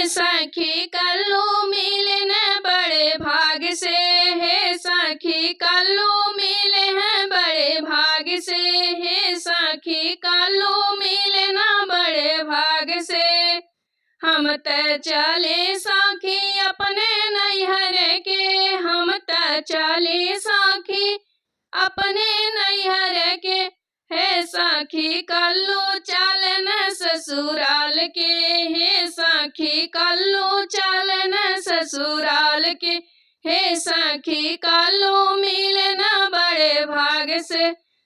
हे सखी कल्लू मिले न बड़े भाग से, हे सखी कल्लू मिले हैं बड़े भाग से, हे सखी कल्लू मिले न बड़े भाग से। हम त चले सखी अपने नैहर के, हम त चले सखी अपने नैहर के, हे सखी कल्लू चलन ससुराल के, हे सखी कल्लू चलन ससुराल के, हे सखी कल्लू मिले न बड़े भाग से,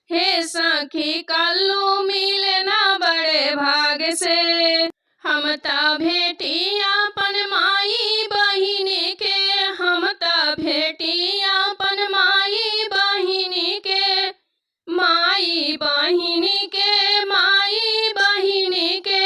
हे सखी कल्लू मिले न बड़े भाग से। हम त भेटी अपन माई बहिनी के, हम त भेटी अपन माई बहिनी के, माई बहिनी के, माई बहिनी के।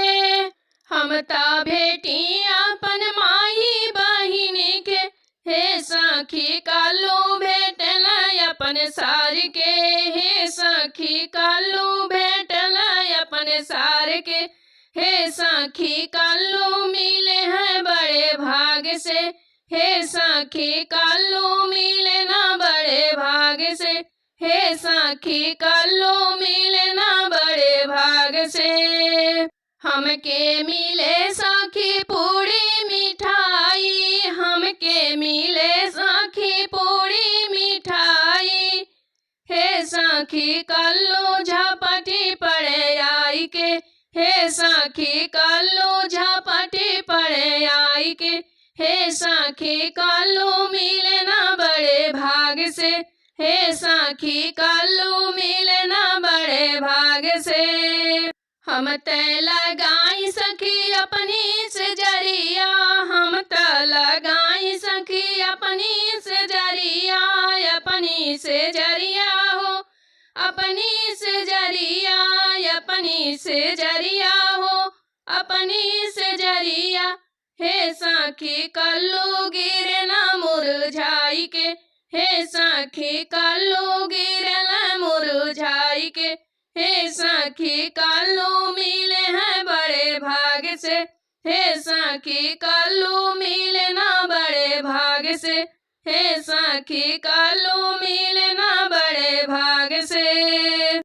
हम त भेटी अपन माई बहिनी के, हे सखी कल्लू भेटल अपन सार के, हे सखी कल्लू भेटल अपन सार के, हे सखी कल्लू मिले हैं बड़े भाग से, हे सखी कल्लू मिले न बड़े भाग से, हे सखी कल्लू मिले न बड़े भाग से। हमके मिले सखी पूरी मिठाई, हमके मिले सखी पूरी मिठाई, हे सखी कल्लू झपटी पड़े आई के, हे सखी कल्लू झपटी पड़े आई के, हे सखी कल्लू मिले न बड़े भाग से, हे सखी कल्लू मिले न बड़े भाग से। हम त लगाई सखी अपनी से जरिया, हम त लगाई सखी अपनी से जरिया, अपनी से जरिया हो, अपनी से जरिया, अपनी से जरिया हो, अपनी से जरिया, हे सखी कल्लू गिरे न मुरझाई के, हे सखी कल्लू गिरे न मुरझाई के, हे सखी कल्लू मिले हैं बड़े भाग से, हे सखी कल्लू मिले न बड़े भाग से, हे सखी कल्लू मिले न बड़े भाग से।